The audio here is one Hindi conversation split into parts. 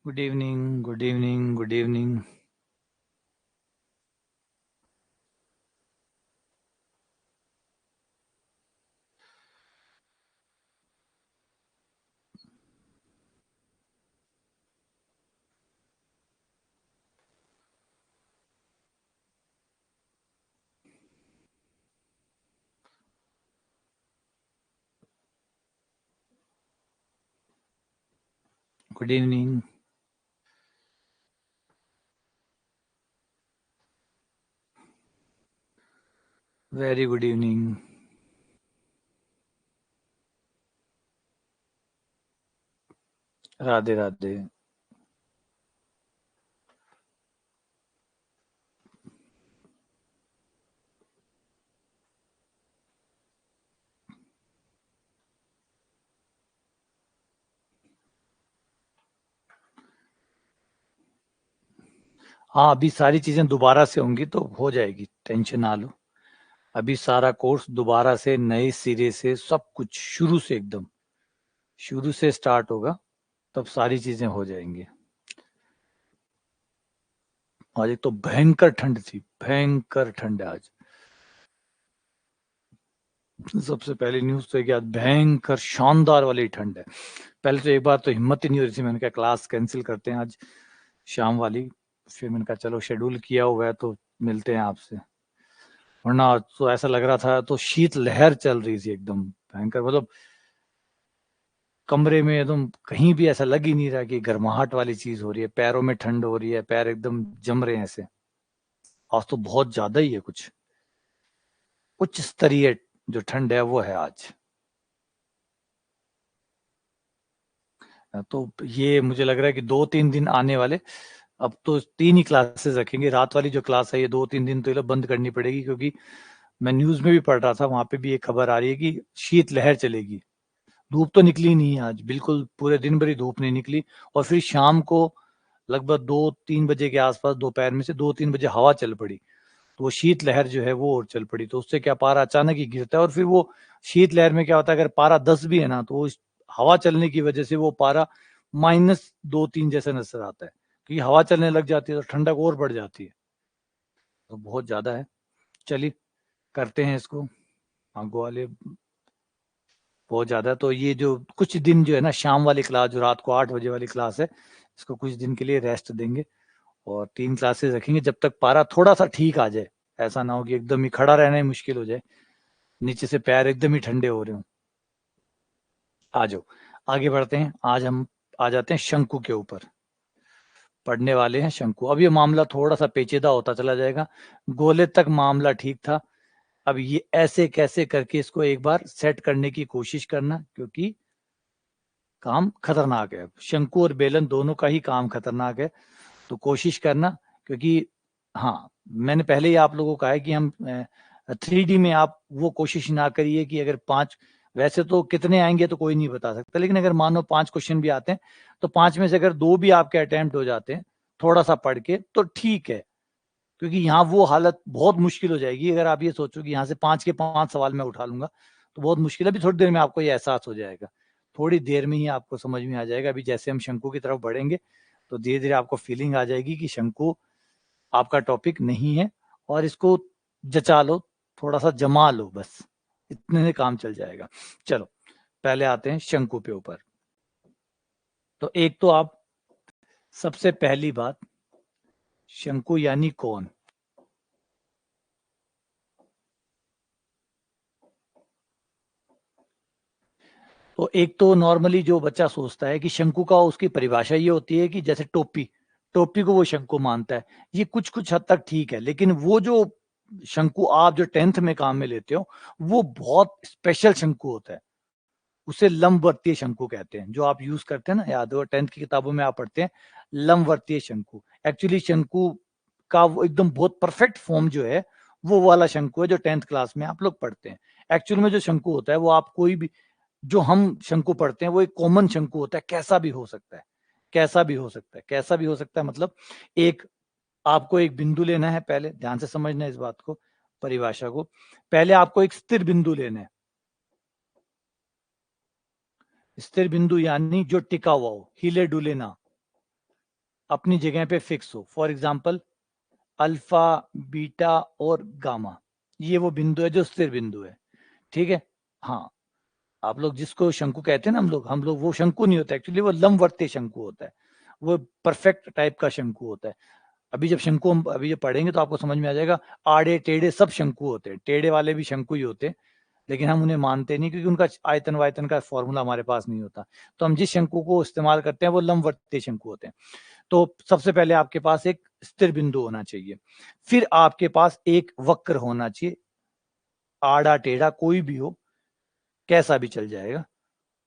Good evening, good evening, good evening. Good evening. Very good evening. Radhe Radhe. हाँ, अभी सारी चीजें दोबारा से होंगी तो हो जाएगी, टेंशन ना लो। अभी सारा कोर्स दोबारा से नए सिरे से सब कुछ शुरू से एकदम शुरू से स्टार्ट होगा, तब सारी चीजें हो जाएंगी। आज एक तो भयंकर ठंड थी, भयंकर ठंड है आज। सबसे पहली न्यूज तो है कि आज भयंकर शानदार वाली ठंड है। पहले तो एक बार तो हिम्मत ही नहीं हो रही थी, मैंने कहा क्लास कैंसिल करते हैं आज शाम वाली। फिर मैंने कहा चलो शेड्यूल किया हुआ है तो मिलते हैं आपसे, वरना तो ऐसा लग रहा था, तो शीत लहर चल रही थी एकदम भयंकर। मतलब कमरे में एकदम कहीं भी ऐसा लग ही नहीं रहा कि गर्माहट वाली चीज हो रही है, पैरों में ठंड हो रही है, पैर एकदम जम रहे हैं ऐसे। आज तो बहुत ज्यादा ही है, कुछ उच्च स्तरीय जो ठंड है वो है आज। तो ये मुझे लग रहा है कि 2-3 दिन आने वाले, अब तो 3 ही क्लासेस रखेंगे। रात वाली जो क्लास है ये 2-3 दिन तो ये लोग बंद करनी पड़ेगी, क्योंकि मैं न्यूज में भी पढ़ रहा था, वहां पे भी एक खबर आ रही है कि शीत लहर चलेगी। धूप तो निकली नहीं है आज, बिल्कुल पूरे दिन भर ही धूप नहीं निकली। और फिर शाम को लगभग 2-3 बजे के आसपास, दोपहर में से 2-3 बजे हवा चल पड़ी, तो वो शीत लहर जो है वो और चल पड़ी। तो उससे क्या, पारा अचानक ही गिरता है। और फिर वो शीत लहर में क्या होता है, अगर पारा 10 भी है ना, तो वो हवा चलने की वजह से वो पारा -2-3 जैसा नजर आता है, क्योंकि हवा चलने लग जाती है तो ठंडक और बढ़ जाती है। तो बहुत ज्यादा है। चलिए करते हैं इसको। आगो वाले बहुत ज्यादा है। तो ये जो कुछ दिन जो है ना, शाम वाली क्लास जो रात को 8 बजे वाली क्लास है, इसको कुछ दिन के लिए रेस्ट देंगे और 3 क्लासेस रखेंगे जब तक पारा थोड़ा सा ठीक आ जाए। ऐसा ना हो कि एकदम ही खड़ा रहना ही मुश्किल हो जाए, नीचे से पैर एकदम ही ठंडे हो रहे हो। आ जाओ, आगे बढ़ते हैं। आज हम आ जाते हैं शंकु के ऊपर, पढ़ने वाले हैं शंकु। अब ये मामला थोड़ा सा पेचीदा होता चला जाएगा। गोले तक मामला ठीक था, अब ये ऐसे कैसे करके इसको एक बार सेट करने की कोशिश करना, क्योंकि काम खतरनाक है। शंकु और बेलन दोनों का ही काम खतरनाक है, तो कोशिश करना। क्योंकि हाँ, मैंने पहले ही आप लोगों को कहा है कि हम 3D में आप वो कोशिश ना करिए कि अगर 5, वैसे तो कितने आएंगे तो कोई नहीं बता सकता, लेकिन अगर मानो 5 क्वेश्चन भी आते हैं तो 5 में से अगर 2 भी आपके अटेम्प्ट हो जाते हैं थोड़ा सा पढ़ के, तो ठीक है। क्योंकि यहाँ वो हालत बहुत मुश्किल हो जाएगी अगर आप ये सोचो कि यहाँ से 5 के 5 सवाल मैं उठा लूंगा, तो बहुत मुश्किल है। अभी थोड़ी देर में आपको ये एहसास हो जाएगा, थोड़ी देर में ही आपको समझ में आ जाएगा। अभी जैसे हम शंकु की तरफ बढ़ेंगे तो धीरे धीरे आपको फीलिंग आ जाएगी कि शंकु आपका टॉपिक नहीं है, और इसको जचा लो, थोड़ा सा जमा लो, बस इतने में काम चल जाएगा। चलो पहले आते हैं शंकु पे ऊपर। तो एक तो आप, सबसे पहली बात, शंकु यानी कौन। तो एक तो नॉर्मली जो बच्चा सोचता है कि शंकु का, उसकी परिभाषा ये होती है कि जैसे टोपी, टोपी को वो शंकु मानता है। ये कुछ कुछ हद तक ठीक है, लेकिन वो जो शंकु आप जो 10th में काम में लेते हो, वो बहुत स्पेशल शंकु होता है। उसे लंबवर्तीय शंकु कहते हैं, जो आप यूज करते हैं ना, याद हो 10th की किताबों में आप पढ़ते हैं लंबवर्तीय शंकु। एक्चुअली शंकु का वो एकदम बहुत परफेक्ट फॉर्म जो है, वो वाला शंकु है जो 10th क्लास में आप लोग पढ़ते हैं। एक्चुअल में जो शंकु होता है वो आप कोई भी, जो हम शंकु पढ़ते हैं वो एक कॉमन शंकु होता है, कैसा भी हो सकता है। कैसा भी हो सकता है, कैसा भी हो सकता है मतलब एक आपको एक बिंदु लेना है, पहले ध्यान से समझना इस बात को, परिभाषा को। पहले आपको एक स्थिर बिंदु लेना है। स्थिर बिंदु यानी जो टिका हुआ हो, हिले डुले ना, अपनी जगह पे फिक्स हो। फॉर एग्जाम्पल अल्फा, बीटा और गामा, ये वो बिंदु है जो स्थिर बिंदु है। ठीक है। हाँ, आप लोग जिसको शंकु कहते हैं ना, हम लोग वो शंकु नहीं होता एक्चुअली, वो लंबवर्तीय शंकु होता है, वो परफेक्ट टाइप का शंकु होता है। अभी जब शंकु हम अभी जब पढ़ेंगे तो आपको समझ में आ जाएगा, आड़े टेढ़े सब शंकु होते हैं, टेढ़े वाले भी शंकु ही होते हैं, लेकिन हम उन्हें मानते नहीं क्योंकि उनका आयतन वायतन का फॉर्मूला हमारे पास नहीं होता। तो हम जिस शंकु को इस्तेमाल करते हैं वो लंबवर्तीय शंकु होते हैं। तो सबसे पहले आपके पास एक स्थिर बिंदु होना चाहिए, फिर आपके पास एक वक्र होना चाहिए, आड़ा टेढ़ा कोई भी हो, कैसा भी चल जाएगा,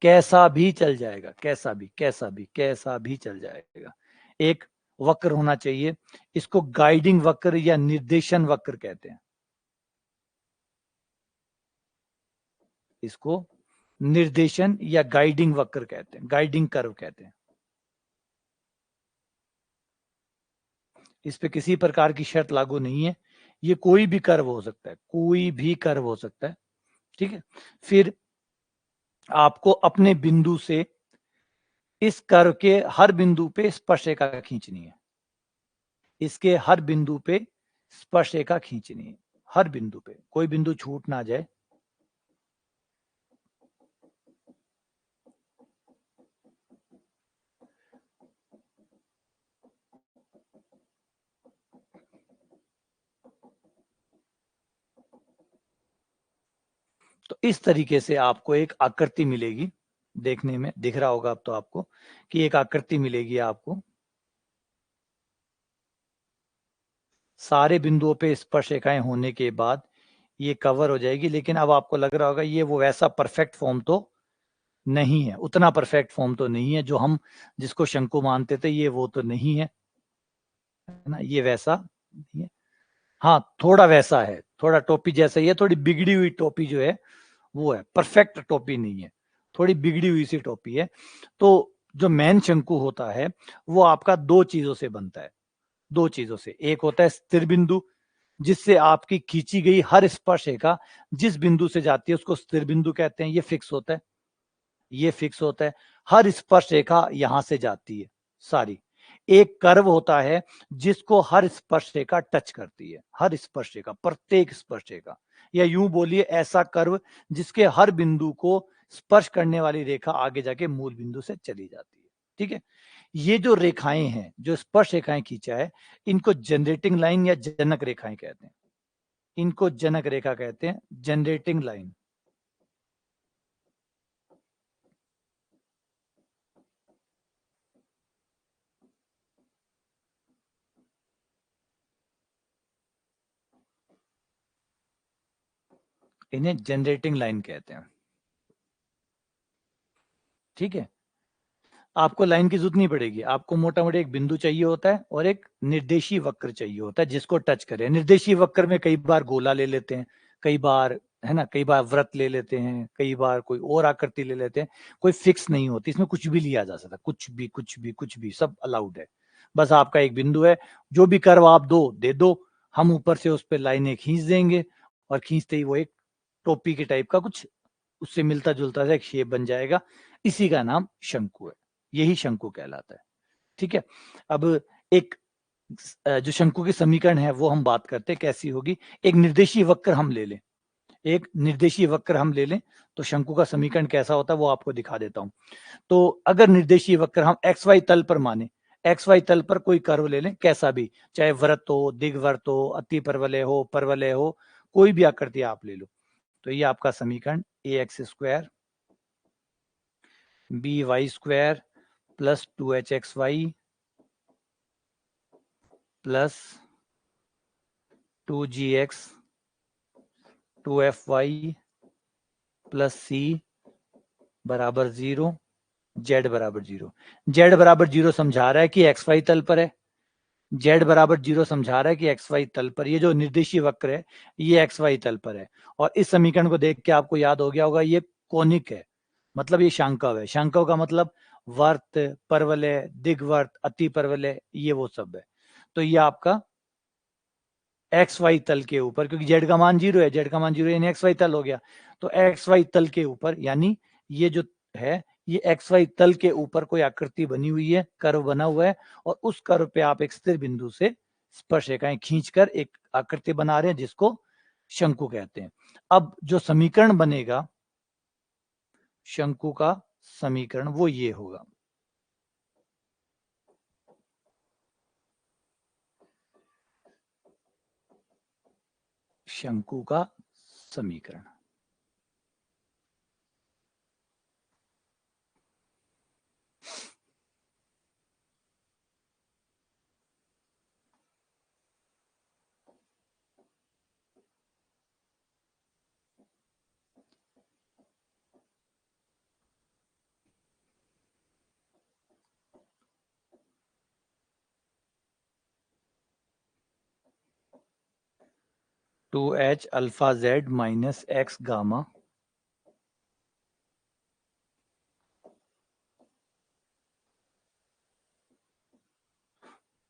कैसा भी चल जाएगा, कैसा भी चल जाएगा। एक वक्र होना चाहिए, इसको गाइडिंग वक्र या निर्देशन वक्र कहते हैं। इसको निर्देशन या गाइडिंग वक्र कहते हैं, गाइडिंग कर्व कहते हैं। इस पे किसी प्रकार की शर्त लागू नहीं है, ये कोई भी कर्व हो सकता है, कोई भी कर्व हो सकता है। ठीक है। फिर आपको अपने बिंदु से इस कर्व के हर बिंदु पे स्पर्शरेखा खींचनी है, इसके हर बिंदु पे स्पर्शरेखा खींचनी है, हर बिंदु पे, कोई बिंदु छूट ना जाए। तो इस तरीके से आपको एक आकृति मिलेगी, देखने में दिख रहा होगा अब तो आपको कि एक आकृति मिलेगी आपको, सारे बिंदुओं पे स्पर्शरेखाएं होने के बाद ये कवर हो जाएगी। लेकिन अब आपको लग रहा होगा ये वो वैसा परफेक्ट फॉर्म तो नहीं है, उतना परफेक्ट फॉर्म तो नहीं है जो हम जिसको शंकु मानते थे, ये वो तो नहीं है ना, ये वैसा नहीं है। हाँ, थोड़ा वैसा है, थोड़ा टोपी जैसा ही है, थोड़ी बिगड़ी हुई टोपी जो है वो है, परफेक्ट टोपी नहीं है, थोड़ी बिगड़ी हुई सी टोपी है। तो जो मैन शंकु होता है वो आपका दो चीजों से बनता है, दो चीजों से। एक होता है स्थिर बिंदु, जिससे आपकी खींची गई हर स्पर्शरेखा जिस बिंदु से जाती है उसको स्थिर बिंदु कहते हैं, ये फिक्स होता है, ये फिक्स होता है, हर स्पर्शरेखा यहां से जाती है सारी। एक कर्व होता है जिसको हर स्पर्शरेखा टच करती है, हर स्पर्शरेखा, प्रत्येक स्पर्शरेखा, या यूं बोलिए ऐसा कर्व जिसके हर बिंदु को स्पर्श करने वाली रेखा आगे जाके मूल बिंदु से चली जाती है। ठीक है। ये जो रेखाएं हैं, जो स्पर्श रेखाएं खींचा है, इनको जनरेटिंग लाइन या जनक रेखाएं कहते हैं, इनको जनक रेखा कहते हैं, जनरेटिंग लाइन। इन्हें जनरेटिंग लाइन कहते हैं। ठीक है। आपको लाइन की जरूरत नहीं पड़ेगी, आपको मोटा मोटा एक बिंदु चाहिए होता है और एक निर्देशी वक्र चाहिए होता है जिसको टच करे। निर्देशी वक्र में कई बार गोला ले लेते हैं, कई बार, है ना, कई बार वृत्त ले लेते हैं, कई बार कोई और आकृति ले लेते हैं, कोई फिक्स नहीं होती, इसमें कुछ भी लिया जा सकता, कुछ भी कुछ भी कुछ भी, सब अलाउड है। बस आपका एक बिंदु है, जो भी कर्व आप दो दे दो, हम ऊपर से उस पर लाइनें खींच देंगे और खींचते ही वो एक टोपी के टाइप का कुछ उससे मिलता जुलता सा एक शेप बन जाएगा। इसी का नाम शंकु है, यही शंकु कहलाता है। ठीक है। अब एक जो शंकु की समीकरण है वो हम बात करते हैं कैसी होगी। एक निर्देशीय वक्र हम ले लें, एक निर्देशीय वक्र हम ले लें तो शंकु का समीकरण कैसा होता है वो आपको दिखा देता हूं। तो अगर निर्देशीय वक्र हम एक्स वाई तल पर माने, एक्स वाई तल पर कोई कर्व ले लें कैसा भी, चाहे वृत्त हो, दिग्वृत्त हो, अति परवलय हो, परवलय हो, कोई भी आकृति आप ले लो। तो ये आपका समीकरण A X square B Y square plus 2hxy plus 2gx 2fy plus C बराबर 0, जेड बराबर 0। जेड बराबर 0 समझा रहा है कि एक्स वाई तल पर है, जेड बराबर 0 समझा रहा है कि एक्स वाई तल पर, ये जो निर्देशीय वक्र है ये एक्स वाई तल पर है। और इस समीकरण को देख के आपको याद हो गया होगा ये कोनिक है, मतलब ये शांकव है। शांकव का मतलब वर्त, परवलय, दिग्वर्त, अति परवलय, ये वो सब है। तो ये आपका एक्स वाई तल के ऊपर, क्योंकि जेड का मान 0 है, जेड का मान 0 यानी एक्स वाई तल हो गया, तो एक्स वाई तल के ऊपर, यानी ये जो है ये एक्स वाई तल के ऊपर कोई आकृति बनी हुई है, कर्व बना हुआ है, और उस कर्व पे आप एक स्थिर बिंदु से स्पर्शरेखाएं खींचकर एक आकृति बना रहे हैं जिसको शंकु कहते हैं। अब जो समीकरण बनेगा शंकु का समीकरण वो ये होगा, शंकु का समीकरण। Two H alpha Z minus X gamma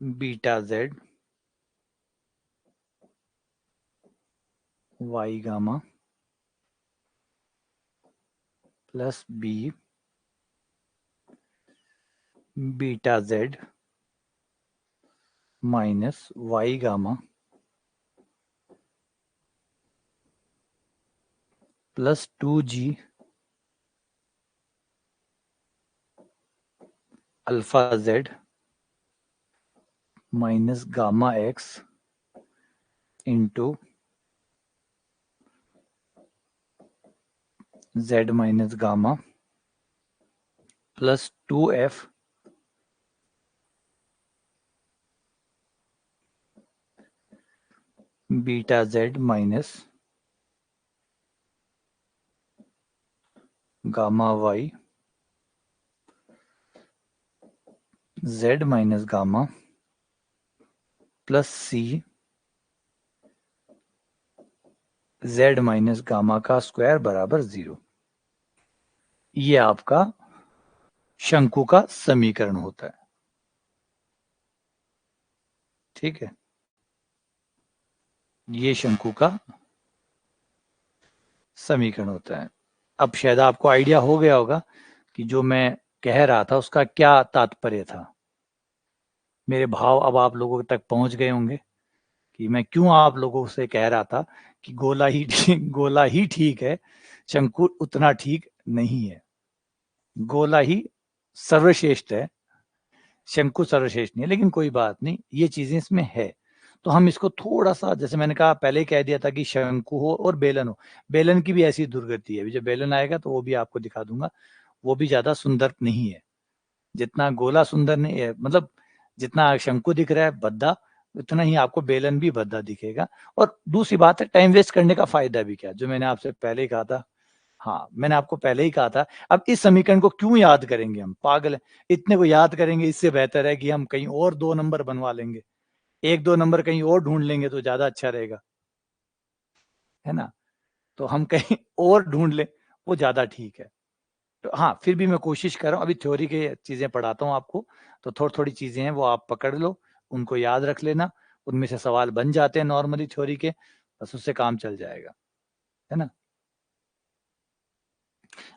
beta Z Y gamma plus B beta Z minus Y gamma plus 2g alpha Z minus gamma X into Z minus gamma plus 2f beta Z minus gamma Y Z minus gamma plus C Z minus gamma का स्क्वायर बराबर 0। ये आपका शंकु का समीकरण होता है। ठीक है, ये शंकु का समीकरण होता है। अब शायद आपको आइडिया हो गया होगा कि जो मैं कह रहा था उसका क्या तात्पर्य था। मेरे भाव अब आप लोगों तक पहुंच गए होंगे कि मैं क्यों आप लोगों से कह रहा था कि गोला ही ठीक है, शंकु उतना ठीक नहीं है। गोला ही सर्वश्रेष्ठ है, शंकु सर्वश्रेष्ठ नहीं है, लेकिन कोई बात नहीं, ये चीजें इसमें है। तो हम इसको थोड़ा सा, जैसे मैंने कहा पहले ही कह दिया था कि शंकु हो और बेलन हो, बेलन की भी ऐसी दुर्गति है। अभी जब बेलन आएगा तो वो भी आपको दिखा दूंगा, वो भी ज्यादा सुंदर नहीं है। जितना गोला सुंदर नहीं है, मतलब जितना शंकु दिख रहा है भद्दा, उतना ही आपको बेलन भी भद्दा दिखेगा। और दूसरी बात है, टाइम वेस्ट करने का फायदा भी क्या, जो मैंने आपसे पहले ही कहा था। हाँ, मैंने आपको पहले ही कहा था। अब इस समीकरण को क्यों याद करेंगे, हम पागल है, इतने को याद करेंगे। इससे बेहतर है कि हम कहीं और 2 नंबर बनवा लेंगे, 1-2 नंबर कहीं और ढूंढ लेंगे तो ज्यादा अच्छा रहेगा, है ना। तो हम कहीं और ढूंढ लें, वो ज्यादा ठीक है। तो हाँ, फिर भी मैं कोशिश कर रहा हूँ, अभी थ्योरी के चीजें पढ़ाता हूँ आपको, तो थोड़ी थोड़ी चीजें हैं वो आप पकड़ लो, उनको याद रख लेना, उनमें से सवाल बन जाते हैं नॉर्मली थ्योरी के, बस उससे काम चल जाएगा, है ना।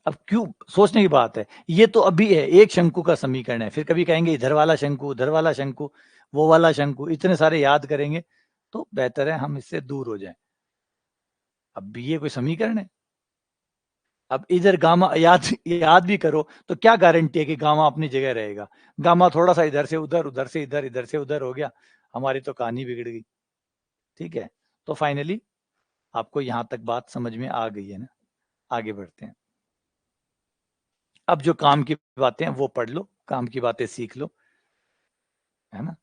अब क्यों सोचने की बात है, ये तो अभी है, एक शंकु का समीकरण है, फिर कभी कहेंगे इधर वाला शंकु, उधर वाला शंकु, वो वाला शंकु, इतने सारे याद करेंगे तो बेहतर है हम इससे दूर हो जाएं। अब भी ये कोई समीकरण है। अब इधर गामा याद याद भी करो तो क्या गारंटी है कि गामा अपनी जगह रहेगा। गामा थोड़ा सा इधर से उधर, उधर से इधर, इधर से उधर हो गया, हमारी तो कहानी बिगड़ गई। ठीक है, तो फाइनली आपको यहां तक बात समझ में आ गई है ना। आगे बढ़ते हैं। अब जो काम की बातें हैं वो पढ़ लो, काम की बातें सीख लो, है ना।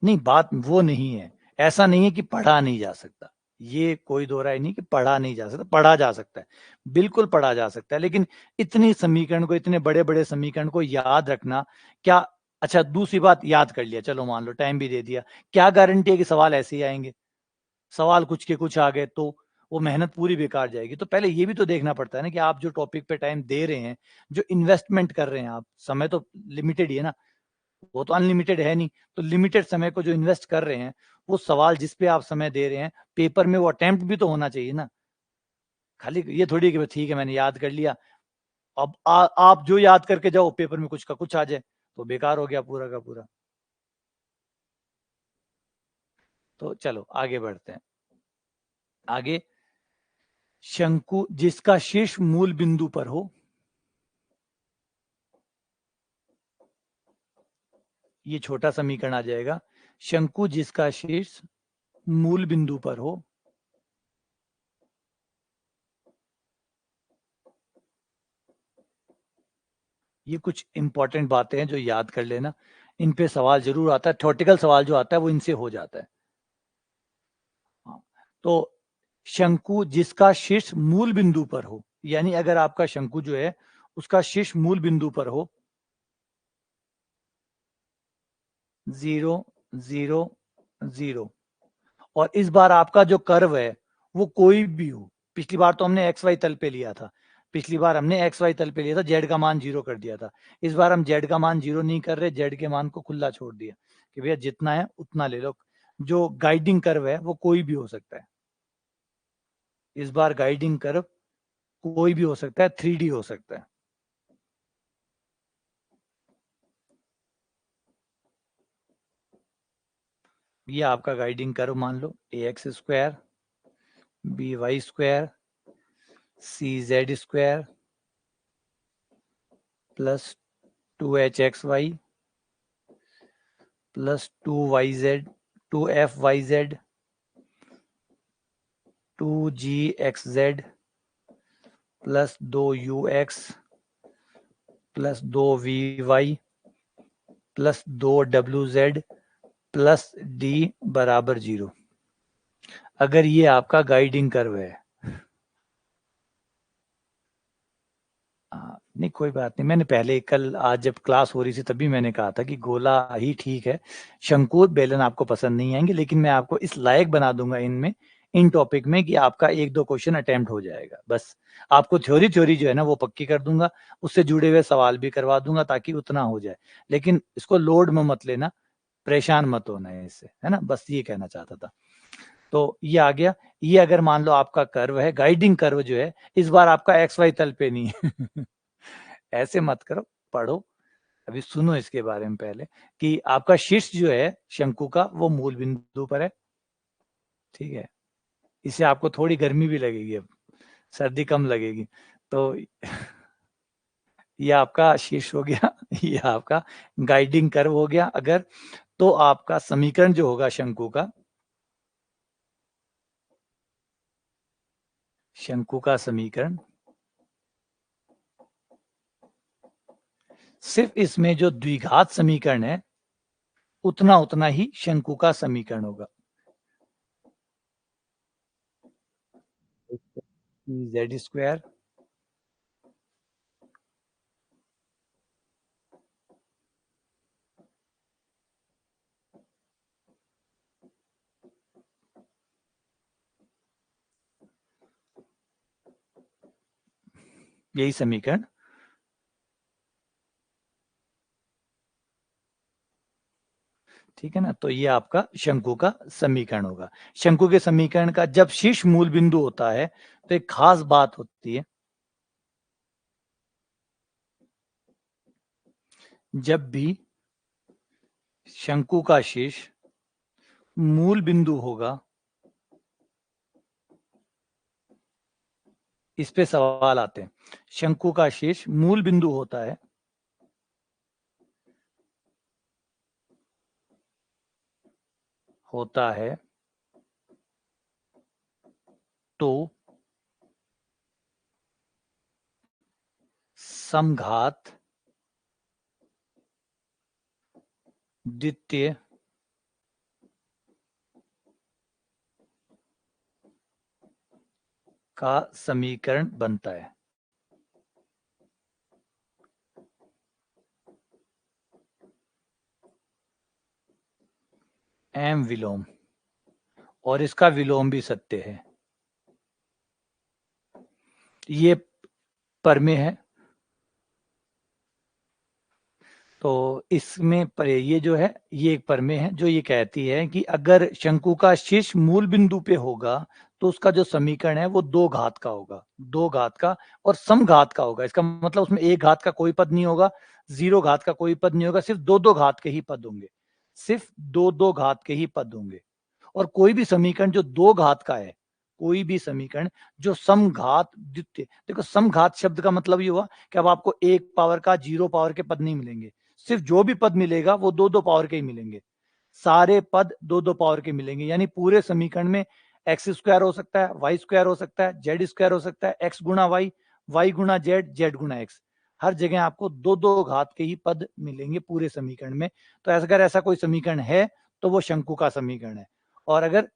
नहीं, बात वो नहीं है, ऐसा नहीं है कि पढ़ा नहीं जा सकता, ये कोई दो राय नहीं कि पढ़ा नहीं जा सकता, पढ़ा जा सकता है, बिल्कुल पढ़ा जा सकता है। लेकिन इतनी समीकरण को, इतने बड़े बड़े समीकरण को याद रखना क्या। अच्छा, दूसरी बात, याद कर लिया, चलो मान लो टाइम भी दे दिया, क्या गारंटी है कि सवाल ऐसे ही आएंगे। सवाल कुछ के कुछ आ गए तो वो मेहनत पूरी बेकार जाएगी। तो पहले ये भी तो देखना पड़ता है ना कि आप जो टॉपिक पे टाइम दे रहे हैं, जो इन्वेस्टमेंट कर रहे हैं आप, समय तो लिमिटेड ही है ना। वो तो अनलिमिटेड है नहीं, तो लिमिटेड समय को जो इन्वेस्ट कर रहे हैं, वो सवाल जिस पे आप समय दे रहे हैं पेपर में वो अटेम्प्ट भी तो होना चाहिए ना। खाली ये थोड़ी कि ठीक है मैंने याद कर लिया, अब आप जो याद करके जाओ पेपर में कुछ का कुछ आ जाए तो बेकार हो गया पूरा का पूरा। तो चलो आगे बढ़ते हैं। आगे, शंकु जिसका शीर्ष मूल बिंदु पर हो, ये छोटा समीकरण आ जाएगा। शंकु जिसका शीर्ष मूल बिंदु पर हो, ये कुछ इंपॉर्टेंट बातें हैं जो याद कर लेना, इन पे सवाल जरूर आता है, थ्योरेटिकल सवाल जो आता है वो इनसे हो जाता है। हाँ, तो शंकु जिसका शीर्ष मूल बिंदु पर हो, यानी अगर आपका शंकु जो है उसका शीर्ष मूल बिंदु पर हो, 0 0 0, और इस बार आपका जो कर्व है वो कोई भी हो, पिछली बार तो हमने एक्स वाई तल पे लिया था, पिछली बार हमने एक्स वाई तल पे लिया था, जेड का मान 0 कर दिया था। इस बार हम जेड का मान 0 नहीं कर रहे, जेड के मान को खुला छोड़ दिया कि भैया जितना है उतना ले लो। जो गाइडिंग कर्व है वो कोई भी हो सकता है, इस बार गाइडिंग कर्व कोई भी हो सकता है, 3D हो सकता है। ये आपका गाइडिंग कर्व मान लो, ax² by² cz² plus 2hxy plus 2yz 2fyz 2gxz plus 2ux plus 2vy plus 2wz plus d बराबर 0। अगर ये आपका गाइडिंग कर्व है, नहीं कोई बात नहीं, मैंने पहले कल आज जब क्लास हो रही थी तभी मैंने कहा था कि गोला ही ठीक है, शंकु बेलन आपको पसंद नहीं आएंगे, लेकिन मैं आपको इस लायक बना दूंगा इनमें, इन टॉपिक में कि आपका 1-2 क्वेश्चन अटेम्प्ट हो जाएगा। बस आपको थ्योरी थ्योरी जो है ना वो पक्की कर दूंगा, उससे जुड़े हुए सवाल भी करवा दूंगा ताकि उतना हो जाए, लेकिन इसको लोड में मत लेना, परेशान मत होना है इससे, है ना, बस ये कहना चाहता था। तो ये आ गया। ये अगर मान लो आपका कर्व है, गाइडिंग कर्व जो है इस बार आपका एक्स वाई तल पे नहीं है ऐसे मत करो, पढ़ो, अभी सुनो इसके बारे में पहले कि आपका शीर्ष जो है शंकु का वो मूल बिंदु पर है, ठीक है। इससे आपको थोड़ी गर्मी भी लगेगी, अब सर्दी कम लगेगी। तो ये आपका शीर्ष हो गया ये आपका गाइडिंग कर्व हो गया। अगर तो आपका समीकरण जो होगा शंकु का, शंकु का समीकरण, सिर्फ इसमें जो द्विघात समीकरण है उतना उतना ही शंकु का समीकरण होगा। z², यही समीकरण, ठीक है ना। तो ये आपका शंकु का समीकरण होगा। शंकु के समीकरण का जब शीर्ष मूल बिंदु होता है तो एक खास बात होती है, जब भी शंकु का शीर्ष मूल बिंदु होगा, इस पे सवाल आते हैं। शंकु का शीर्ष मूल बिंदु होता है तो समघात द्वितीय का समीकरण बनता है। एम विलोम, और इसका विलोम भी सत्य है, ये परमेय है। तो इसमें पर ये जो है ये एक प्रमेय है जो ये कहती है कि अगर शंकु का शीर्ष मूल बिंदु पे होगा तो उसका जो समीकरण है वो 2 घात का होगा, 2 घात का और समघात का होगा। इसका मतलब उसमें 1 घात का कोई पद नहीं होगा, 0 घात का कोई पद नहीं होगा, सिर्फ 2-2 घात के ही पद होंगे, सिर्फ 2-2 घात के ही पद होंगे। और कोई भी समीकरण जो 2 घात का है, कोई भी समीकरण जो समघात द्वितीय, देखो समघात शब्द का मतलब ये हुआ कि अब आपको 1 पावर का 0 पावर के पद नहीं मिलेंगे, सिर्फ जो भी पद मिलेगा वो 2-2 पावर के ही मिलेंगे, सारे पद 2-2 पावर के मिलेंगे। यानी पूरे समीकरण में एक्स स्क्वायर हो सकता है, वाई स्क्वायर हो सकता है, जेड स्क्वायर हो सकता है, एक्स गुणा वाई गुणा जेड, जेड गुणा एक्स, हर जगह आपको 2-2 घात के ही पद मिलेंगे पूरे समीकरण में। तो अगर ऐसा कोई समीकरण है तो वो शंकु का समीकरण है। और अगर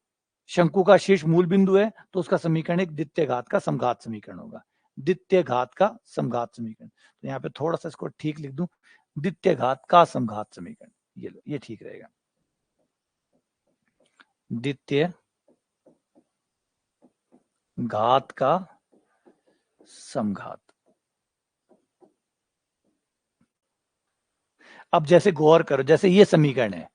शंकु का शीर्ष मूल बिंदु है तो उसका समीकरण एक द्वितीय घात का समघात समीकरण होगा, द्वितीय घात का समघात समीकरण। तो यहाँ पे थोड़ा सा इसको ठीक लिख दूं, द्वितीय घात का समघात समीकरण, ये लो, ये ठीक रहेगा, द्वितीय घात का समघात। अब जैसे गौर करो, जैसे ये समीकरण है,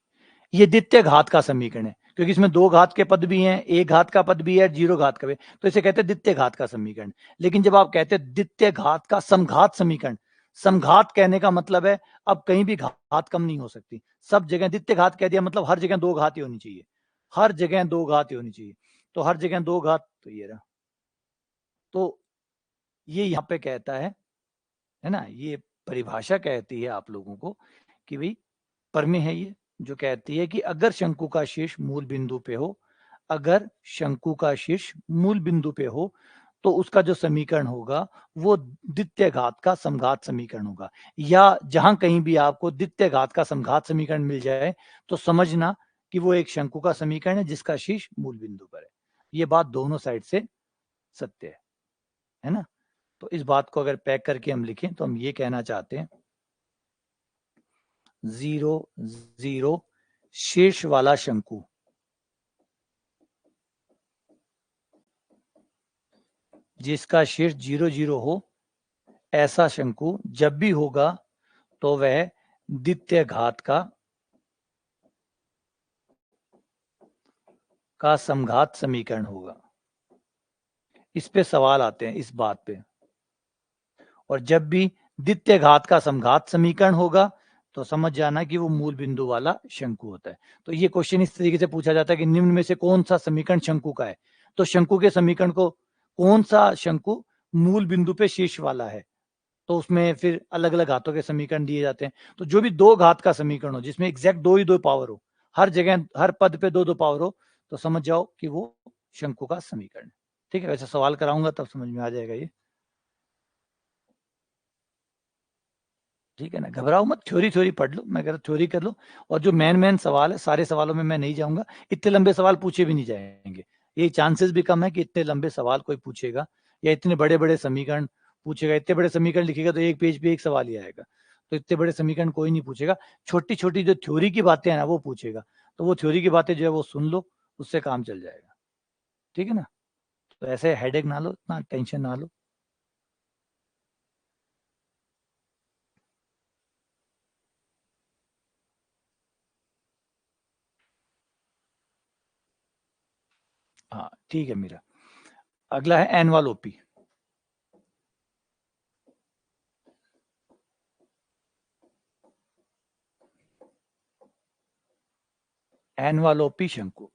ये द्वितीय घात का समीकरण है क्योंकि इसमें 2 घात के पद भी हैं, 1 घात का पद भी है, 0 घात का भी, तो इसे कहते हैं द्वितीय घात का समीकरण। लेकिन जब आप कहते हैं द्वितीय घात का समघात समीकरण, समघात कहने का मतलब है अब कहीं भी घात कम नहीं हो सकती, सब जगह द्वितीय घात कह दिया मतलब हर जगह 2 घात ही होनी चाहिए, हर जगह 2 घात ही होनी चाहिए। तो हर जगह 2 घात, तो ये रहा, तो ये यहाँ पे कहता है ना, ये परिभाषा कहती है आप लोगों को कि भाई प्रमेय है ये जो कहती है कि अगर शंकु का शीर्ष मूल बिंदु पे हो, अगर शंकु का शीर्ष मूल बिंदु पे हो तो उसका जो समीकरण होगा वो द्वितीय घात का समघात समीकरण होगा। या जहां कहीं भी आपको द्वितीय घात का समघात समीकरण मिल जाए तो समझना कि वो एक शंकु का समीकरण है जिसका शीर्ष मूल बिंदु पर है। ये बात दोनों साइड से सत्य है ना। तो इस बात को अगर पैक करके हम लिखें तो हम ये कहना चाहते हैं 0 0 शीर्ष वाला शंकु, जिसका शीर्ष 0 0 हो, ऐसा शंकु जब भी होगा तो वह द्वितीय घात का समघात समीकरण होगा। इस पे सवाल आते हैं इस बात पे। और जब भी द्वितीय घात का समघात समीकरण होगा तो समझ जाना कि वो मूल बिंदु वाला शंकु होता है। तो ये क्वेश्चन इस तरीके से पूछा जाता है कि निम्न में से कौन सा समीकरण शंकु का है, तो शंकु के समीकरण को कौन सा शंकु मूल बिंदु पे शीर्ष वाला है, तो उसमें फिर अलग अलग घातों के समीकरण दिए जाते हैं। तो जो भी 2 घात का समीकरण हो जिसमें एग्जैक्ट 2 ही 2 पावर हो, हर जगह हर पद पे 2 2 पावर हो, तो समझ जाओ कि वो शंकु का समीकरण है। ठीक है, वैसे सवाल कराऊंगा तब समझ में आ जाएगा ये। ठीक है ना, घबराओ मत, थ्योरी थ्योरी पढ़ लो, मैं कह रहा थ्योरी कर लो। और जो मेन सवाल है सारे सवालों में मैं नहीं जाऊंगा, इतने लंबे सवाल पूछे भी नहीं जाएंगे, ये चांसेस भी कम है कि इतने लंबे सवाल कोई पूछेगा या इतने बड़े बड़े समीकरण पूछेगा। इतने बड़े समीकरण लिखेगा तो एक पेज पे एक सवाल ही आएगा, तो इतने बड़े समीकरण कोई नहीं पूछेगा। छोटी छोटी जो थ्योरी की बातें हैं ना वो पूछेगा, तो वो थ्योरी की बातें जो है वो सुन लो, उससे काम चल जाएगा। ठीक है ना, तो ऐसे हेडेक ना लो, इतना टेंशन ना लो। हाँ ठीक है मीरा। अगला है एनवालोपी। एनवालोपी शंकु।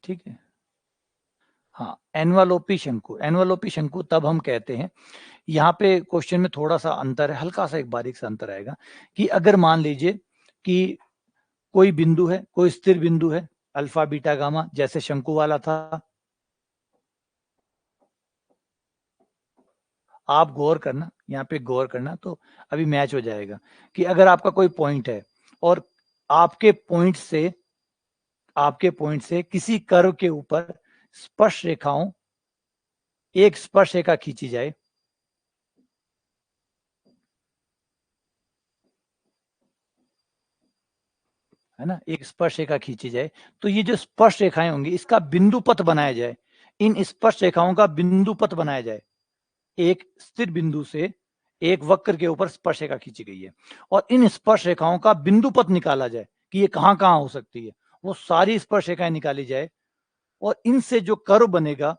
ठीक है, हाँ एनवलोपी शंकु, एनवलोपी शंकु तब हम कहते हैं, यहाँ पे क्वेश्चन में थोड़ा सा अंतर है, हल्का सा एक बारीक सा अंतर आएगा कि अगर मान लीजिए कि कोई बिंदु है, कोई स्थिर बिंदु है अल्फा बीटा गामा जैसे शंकु वाला था। आप गौर करना, यहाँ पे गौर करना तो अभी मैच हो जाएगा कि अगर आपका कोई पॉइंट है और आपके पॉइंट से किसी कर्व के ऊपर स्पर्श रेखाओं एक स्पर्श रेखा खींची जाए, है ना, एक स्पर्श रेखा खींची जाए, तो ये जो स्पर्श रेखाएं होंगी इसका बिंदु पथ बनाया जाए, इन स्पर्श रेखाओं का बिंदु पथ बनाया जाए। एक स्थिर बिंदु से एक वक्र के ऊपर स्पर्श रेखा खींची गई है और इन स्पर्श रेखाओं का बिंदु पथ निकाला जाए कि ये कहां कहां हो सकती है, वो सारी स्पर्श रेखाएं निकाली जाए और इनसे जो कर्व बनेगा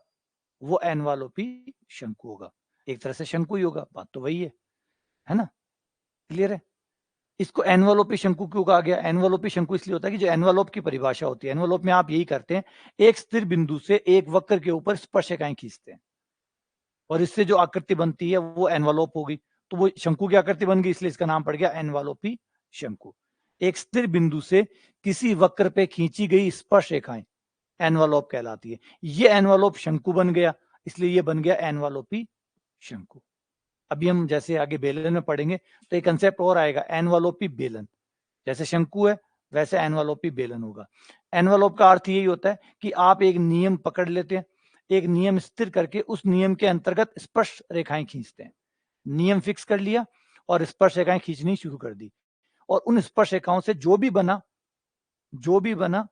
वो एनवालोपी शंकु होगा। एक तरह से शंकु ही होगा, बात तो वही है ना, क्लियर है। इसको एनवलोपी शंकु क्यों कहा गया? एनवलोपी शंकु इसलिए होता है कि जो एनवलोप की परिभाषा होती है, एनवलोप में आप यही करते हैं, एक स्थिर बिंदु से एक वक्र के ऊपर स्पर्शरेखाएं खींचते हैं और इससे जो आकृति बनती है वो एनवलोप होगी, तो वो शंकु की आकृति बन गई, इसलिए इसका नाम पड़ गया एनवलोपी शंकु। एक स्थिर बिंदु से किसी वक्र पे खींची गई स्पर्श रेखाएं एनवलोप कहलाती है। ये एनवलोप शंकु बन गया, इसलिए ये बन गया एनवलोपी शंकु। अभी हम जैसे आगे बेलन में पढ़ेंगे तो एक कंसेप्ट और आएगा, एनवलोपी बेलन। जैसे शंकु है वैसे एनवलोपी बेलन होगा। एनवलोप का अर्थ यही होता है कि आप एक नियम पकड़ लेते हैं, एक नियम स्थिर करके उस नियम के अंतर्गत स्पर्श रेखाएं खींचते हैं। नियम फिक्स कर लिया और स्पर्श रेखाएं खींचनी शुरू कर दी और उन स्पर्श रेखाओं से जो भी बना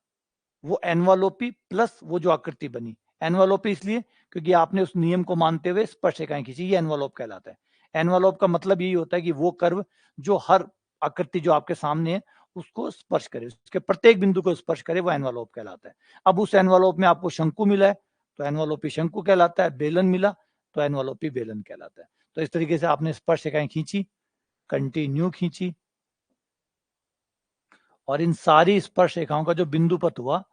वो एनवलोपी प्लस वो जो आकृति बनी। एनवलोपी इसलिए क्योंकि आपने उस नियम को मानते हुए स्पर्श रेखाएं खींची, ये एनवलोप कहलाता है। एनवलोप का मतलब यही होता है कि वो कर्व जो हर आकृति जो आपके सामने है उसको स्पर्श करे, उसके प्रत्येक बिंदु को स्पर्श करे, वो एनवलोप कहलाता है। अब उस एनवलोप में आपको शंकु मिला है तो एनवलोपी शंकु कहलाता है, बेलन मिला तो एनवलोपी बेलन कहलाता है। तो इस तरीके से आपने स्पर्श रेखाएं खींची, कंटिन्यू खींची और इन सारी स्पर्श रेखाओं का जो बिंदु पथ हुआ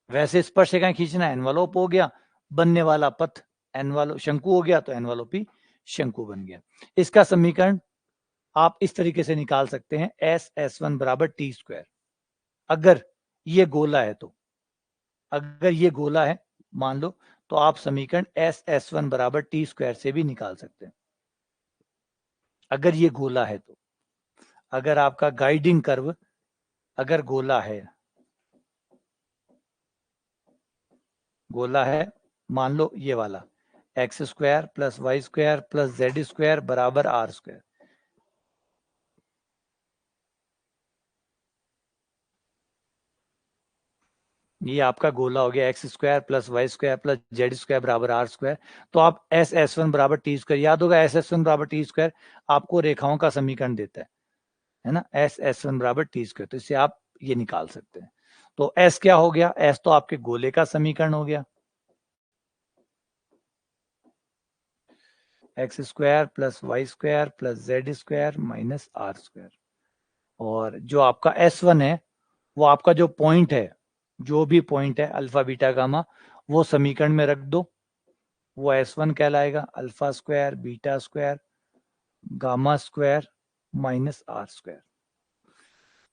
वैसे स्पर्श रेखाएं खींचना एनवलोप हो गया, बनने वाला पथ एनवलोप शंकु हो गया, तो एनवलोपी शंकु बन गया। इसका समीकरण आप इस तरीके से निकाल सकते हैं, S(S1) बराबर टी स्क्वायर। अगर ये गोला है तो, अगर ये गोला है मान लो, तो आप समीकरण S(S1) बराबर टी स्क्वायर से भी निकाल सकते हैं, अगर ये गोला है तो। अगर आपका गाइडिंग कर्व अगर गोला है, मान लो ये वाला x² + y² + z² बराबर r²। ये आपका गोला हो गया, x² + y² + z² बराबर r²। तो आप S(S1) बराबर टी स्क्वायर, याद होगा S(S1) बराबर टी स्क्वायर आपको रेखाओं का समीकरण देता है ना, S(S1) बराबर टी स्क्वायर। तो इससे आप ये निकाल सकते हैं। तो S क्या हो गया? S तो आपके गोले का समीकरण हो गया, x² + y² + z² - r²। और जो आपका S1 है वो आपका जो पॉइंट है, जो भी पॉइंट है अल्फा बीटा गामा, वो समीकरण में रख दो, वो S1 कहलाएगा, α² β² γ² -r²।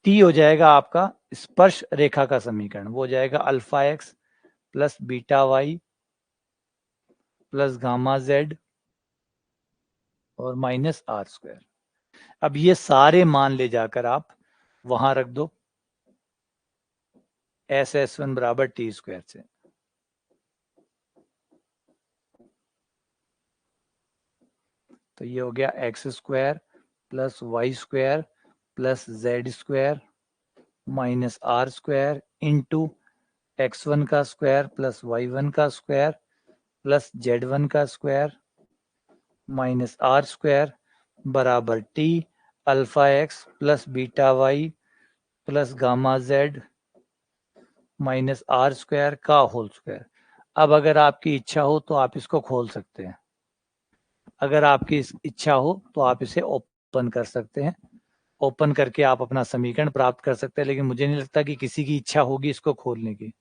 T हो जाएगा आपका स्पर्श रेखा का समीकरण, वो हो जाएगा αx + βy + γz और -r²। अब ये सारे मान ले जाकर आप वहां रख दो S(S1) बराबर टी स्क्वायर से। तो ये हो गया x² + y² + z² -r² into x1 का स्क्वायर + y1 का स्क्वायर + z1 का स्क्वायर -r² बराबर t αx + βy + γz -r² का होल स्क्वायर। अब अगर आपकी इच्छा हो तो आप इसको खोल सकते हैं, अगर आपकी इच्छा हो तो आप इसे ओपन कर सकते हैं, ओपन करके आप अपना समीकरण प्राप्त कर सकते हैं। लेकिन मुझे नहीं लगता कि किसी की इच्छा होगी इसको खोलने की,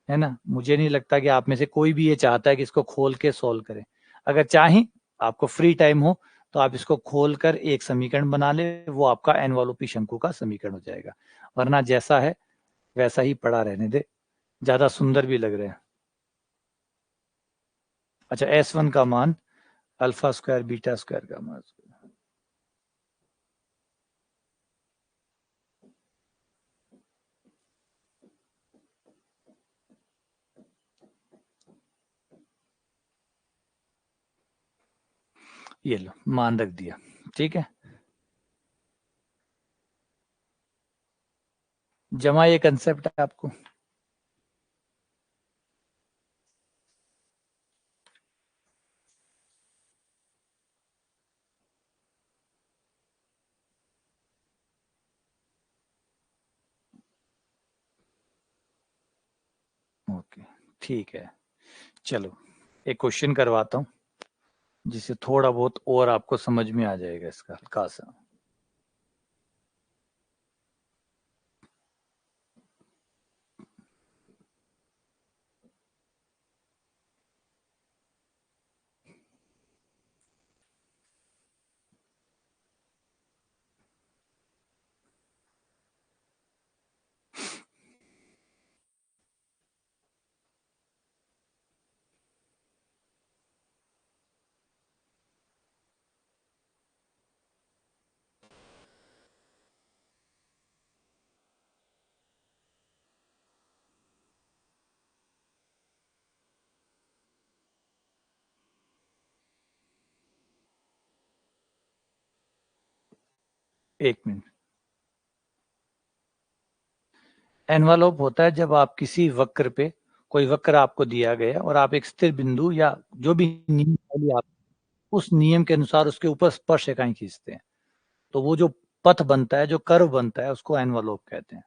है ना। मुझे नहीं लगता कि आप में से कोई भी ये चाहता है कि इसको खोल के सोल्व करें। अगर चाहें, आपको फ्री टाइम हो, तो आप इसको खोल कर एक समीकरण बना ले, वो आपका एनवलोपी शंकु का समीकरण हो जाएगा। वरना जैसा है वैसा ही पड़ा रहने दे, ज्यादा सुंदर भी लग रहे हैं। अच्छा, S1 का मान α² β² का मान, ये लो मान रख दिया, ठीक है। जमा ये कंसेप्ट है आपको। ओके, ठीक है। चलो एक क्वेश्चन करवाता हूँ जिससे थोड़ा बहुत और आपको समझ में आ जाएगा इसका हल्का सा। एक मिनट। एनवलप होता है जब आप किसी वक्र पे, कोई वक्र आपको दिया गया और आप एक स्थिर बिंदु या जो भी नियमावली आप उस नियम के अनुसार उसके ऊपर स्पर्शरेखाएं खींचते हैं, तो वो जो पथ बनता है, जो कर्व बनता है, उसको एनवलप कहते हैं।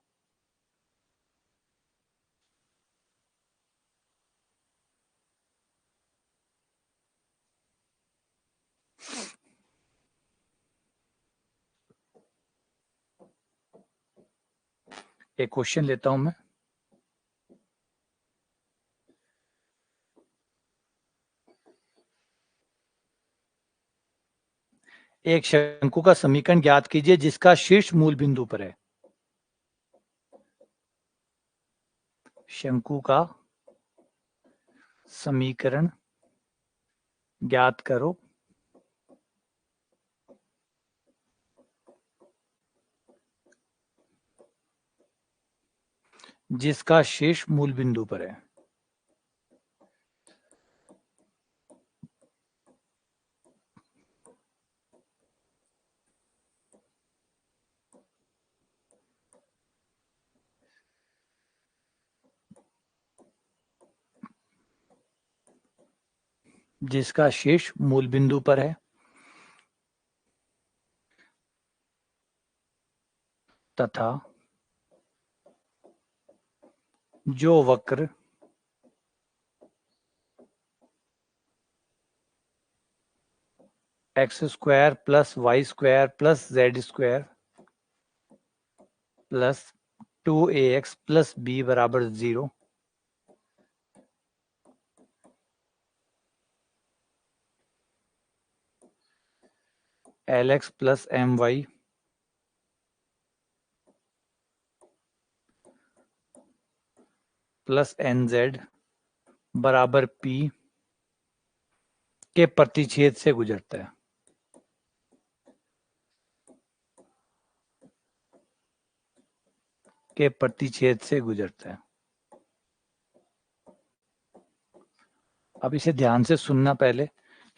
एक क्वेश्चन लेता हूं मैं। एक शंकु का समीकरण ज्ञात कीजिए जिसका शीर्ष मूल बिंदु पर है। शंकु का समीकरण ज्ञात करो जिसका शीर्ष मूल बिंदु पर है। जिसका शीर्ष मूल बिंदु पर है तथा जो वक्र X square plus Y square plus Z square plus 2ax plus B बराबर 0, L X plus M Y plus N Z बराबर पी के प्रतिच्छेद से गुजरता है। के प्रतिच्छेद से गुजरता है। अब इसे ध्यान से सुनना पहले,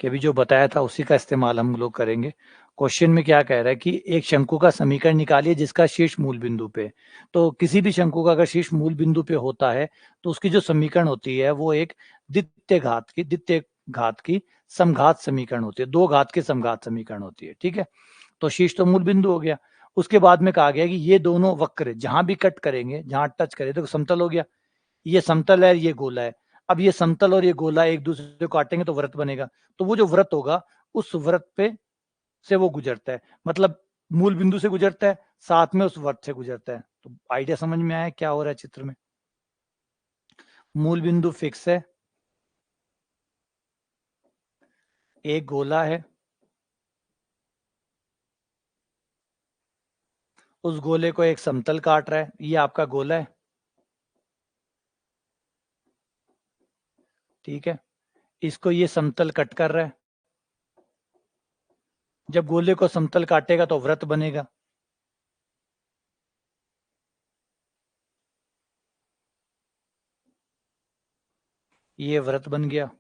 कि अभी जो बताया था उसी का इस्तेमाल हम लोग करेंगे। क्वेश्चन में क्या कह रहा है कि एक शंकु का समीकरण निकालिए जिसका शीर्ष मूल बिंदु पे। तो किसी भी शंकु का अगर शीर्ष मूल बिंदु पे होता है तो उसकी जो समीकरण होती है वो एक द्वितीय घात की समघात समीकरण होती है, दो घात की समघात समीकरण होती है, ठीक है। तो शीर्ष तो मूल बिंदु हो गया। उसके बाद में कहा गया कि ये दोनों वक्र जहां भी कट करेंगे, जहां टच करें, तो समतल हो गया। ये समतल है, ये गोला है। अब ये समतल और ये गोला एक दूसरे को काटेंगे तो वृत्त बनेगा। तो वो जो वृत्त होगा उस वृत्त पे से वो गुजरता है, मतलब मूल बिंदु से गुजरता है, साथ में उस वृत्त से गुजरता है। तो आइडिया समझ में आया क्या हो रहा है चित्र में। मूल बिंदु फिक्स है, एक गोला है, उस गोले को एक समतल काट रहा है, ये आपका गोला है, ठीक है। इसको ये समतल कट कर रहा है। जब गोले को समतल काटेगा तो वृत्त बनेगा। ये वृत्त बन गया।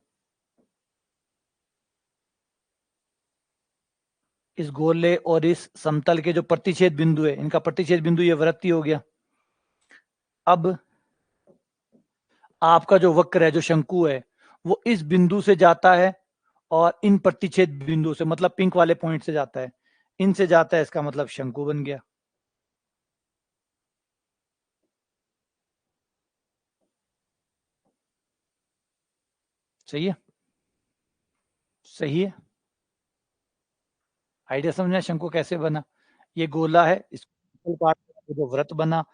इस गोले और इस समतल के जो प्रतिच्छेद बिंदु है, इनका प्रतिच्छेद बिंदु ये वृत्त ही हो गया। अब आपका जो वक्र है, जो शंकु है, वो इस बिंदु से जाता है और इन प्रतिच्छेद बिंदु से, मतलब पिंक वाले पॉइंट से जाता है, इनसे जाता है, इसका मतलब शंकु बन गया। सही है, सही है। आइडिया समझना, शंकु कैसे बना। ये गोला है, इसको काट के जो वृत्त बना,